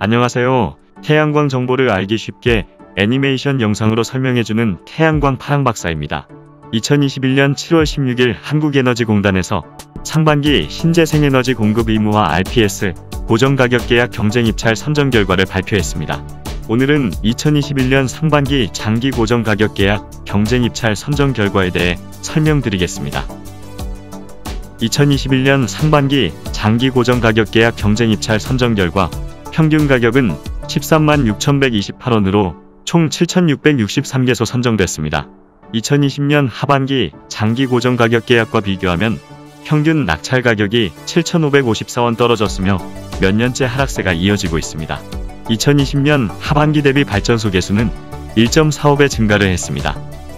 안녕하세요. 태양광 정보를 알기 쉽게 애니메이션 영상으로 설명해주는 태양광 파랑박사입니다. 2021년 7월 16일 한국에너지공단에서 상반기 신재생에너지 공급 의무화 RPS 고정가격계약 경쟁입찰 선정 결과를 발표했습니다. 오늘은 2021년 상반기 장기 고정가격계약 경쟁입찰 선정 결과에 대해 설명드리겠습니다. 2021년 상반기 장기 고정가격계약 경쟁입찰 선정 결과 평균 가격은 13만 6,128원으로 총 7,663개소 선정됐습니다. 2020년 하반기 장기 고정가격계약과 비교하면 평균 낙찰 가격이 7,554원 떨어졌으며 몇 년째 하락세가 이어지고 있습니다. 2020년 하반기 대비 발전소 개수는 1.45배 증가를 했습니다.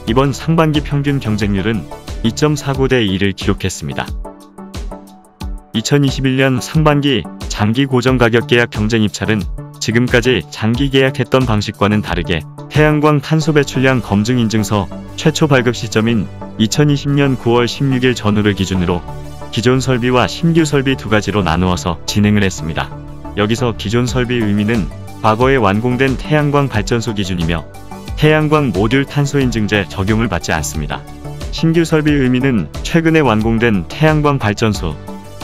이번 상반기 평균 경쟁률은 2.49대 2를 기록했습니다. 2021년 상반기 장기 고정가격계약 경쟁입찰은 지금까지 장기 계약했던 방식과는 다르게 태양광 탄소배출량 검증인증서 최초 발급 시점인 2020년 9월 16일 전후를 기준으로 기존 설비와 신규 설비 두 가지로 나누어서 진행을 했습니다. 여기서 기존 설비 의미는 과거에 완공된 태양광 발전소 기준이며 태양광 모듈 탄소인증제 적용을 받지 않습니다. 신규 설비 의미는 최근에 완공된 태양광 발전소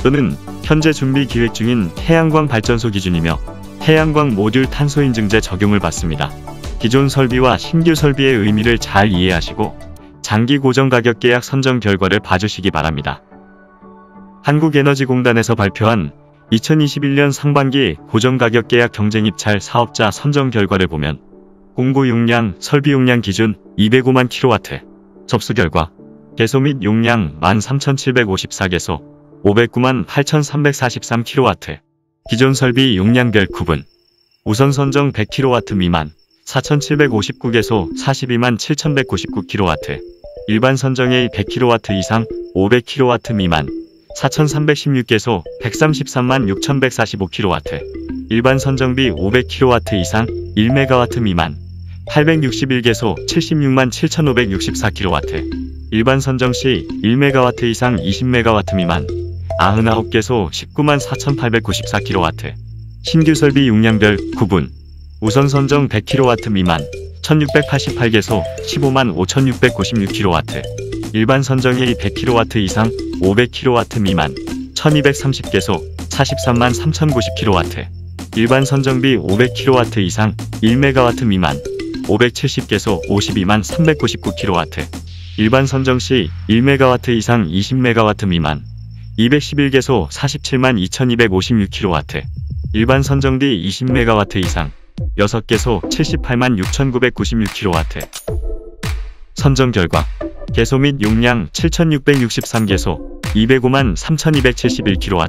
또는 현재 준비 기획 중인 태양광 발전소 기준이며 태양광 모듈 탄소인증제 적용을 받습니다. 기존 설비와 신규 설비의 의미를 잘 이해하시고 장기 고정가격계약 선정 결과를 봐주시기 바랍니다. 한국에너지공단에서 발표한 2021년 상반기 고정가격계약 경쟁입찰 사업자 선정 결과를 보면 공고 용량, 설비 용량 기준 205만 kW, 접수 결과 개소 및 용량 13,754개소, 509만 8,343 kW, 기존 설비 용량별 구분, 우선 선정 100 kW 미만 4,759개소 42만 7,199 kW, 일반 선정의 100 kW 이상 500 kW 미만 4,316개소 133만 6,145 kW, 일반 선정비 500 kW 이상 1MW 미만 861개소 76만 7,564 kW, 일반 선정 시 1MW 이상 20MW 미만 99개소 19만 4,894 kW, 신규 설비 용량별 구분, 우선 선정 100 kW 미만 1,688개소 15만 5,696 kW, 일반 선정의 100 kW 이상 500 kW 미만 1,230개소 43만 3,090 kW, 일반 선정비 500 kW 이상 1MW 미만 570개소 52만 399 kW, 일반 선정 시 1MW 이상 20MW 미만 211개소 47만 2256 kW, 일반 선정비 20MW 이상 6개소 78만 6996 kW. 선정 결과 개소 및 용량 7,663개소 205만 3,271 kW,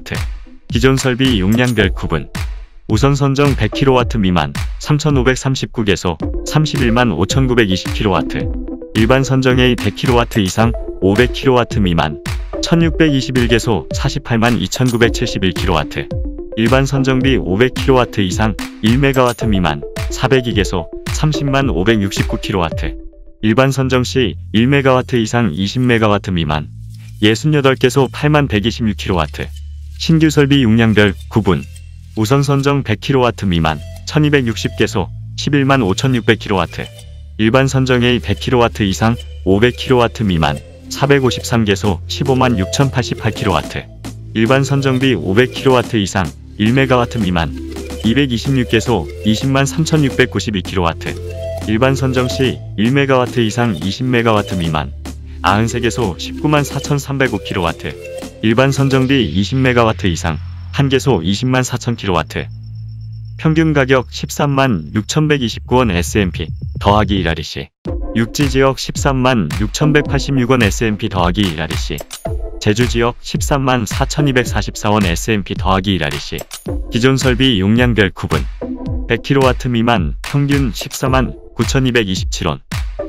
기존 설비 용량별 구분, 우선 선정 100 kW 미만 3,539개소 31만 5,920 kW, 일반 선정의 100 kW 이상 500 kW 미만 1,621개소 48만 2,971 kW, 일반 선정비 500 kW 이상 1MW 미만 402개소 30만 569 kW, 일반 선정 시 1MW 이상 20MW 미만 68개소 8만 126 kW, 신규 설비 용량별 구분, 우선 선정 100 kW 미만 1260개소 11만 5,600 kW, 일반 선정의 100 kW 이상 500 kW 미만 453개소 15만 6,088 kW, 일반 선정비 500 kW 이상 1MW 미만 226개소 20만 3,692 kW, 일반 선정 시 1MW 이상 20MW 미만 93개소 19만 4,305 kW, 일반 선정비 20MW 이상 1개소 20만 4,000 kW, 평균 가격 13만 6,129원 S&P 더하기 1REC, 육지지역 13만 6,186원 S&P 더하기 1REC, 제주지역 13만 4,244원 S&P 더하기 1REC, 기존 설비 용량별 구분, 100 kW 미만 평균 14만 9,227원,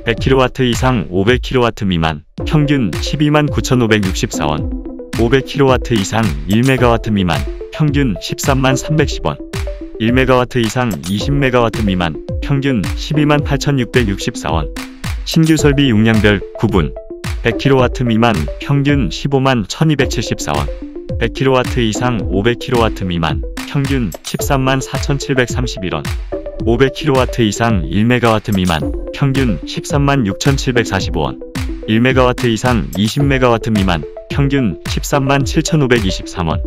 100 kW 이상 500 kW 미만 평균 12만 9,564원, 500 kW 이상 1MW 미만 평균 13만 310원, 1MW 이상 20MW 미만 평균 12만 8,664원, 신규 설비 용량별 구분, 100 kW 미만 평균 15만 1,274원, 100 kW 이상 500 kW 미만 평균 134,731원, 500kW 이상 1MW 미만 평균 136,745원, 1MW 이상 20MW 미만 평균 137,523원,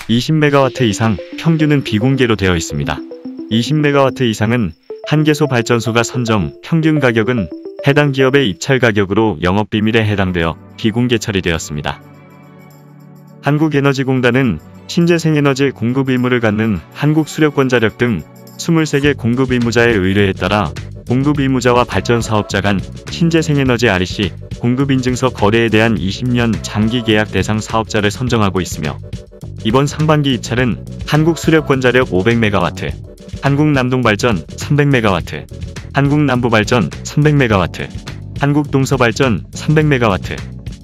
20MW 이상 평균은 비공개로 되어 있습니다. 20MW 이상은 한개소 발전소가 선정 평균 가격은 해당 기업의 입찰 가격으로 영업비밀에 해당되어 비공개 처리되었습니다. 한국에너지공단은 신재생에너지 공급 의무를 갖는 한국수력원자력 등 23개 공급 의무자의 의뢰에 따라 공급 의무자와 발전사업자 간 신재생에너지 REC 공급인증서 거래에 대한 20년 장기 계약 대상 사업자를 선정하고 있으며 이번 상반기 입찰은 한국수력원자력 500MW, 한국남동발전 300MW, 한국남부발전 300MW, 한국동서발전 300MW,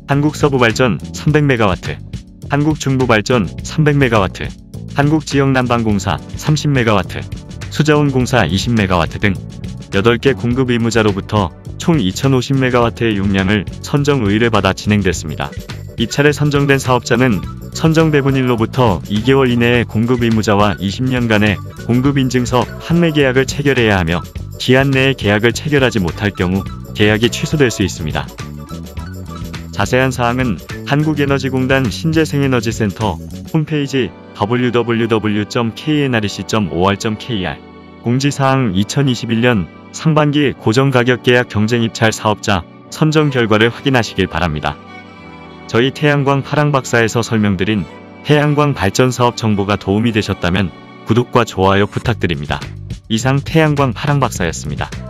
한국서부발전 300MW, 한국중부발전 300MW, 한국지역난방공사 30MW, 수자원공사 20MW 등 8개 공급 의무자로부터 총 2050MW의 용량을 선정 의뢰받아 진행됐습니다. 입찰에 선정된 사업자는 선정 배분일로부터 2개월 이내에 공급 의무자와 20년간의 공급인증서 판매 계약을 체결해야 하며 기한 내에 계약을 체결하지 못할 경우 계약이 취소될 수 있습니다. 자세한 사항은 한국에너지공단 신재생에너지센터 홈페이지 www.knrec.or.kr 공지사항 2021년 상반기 고정가격계약 경쟁입찰 사업자 선정 결과를 확인하시길 바랍니다. 저희 태양광 파랑박사에서 설명드린 태양광 발전사업 정보가 도움이 되셨다면 구독과 좋아요 부탁드립니다. 이상 태양광 파랑박사였습니다.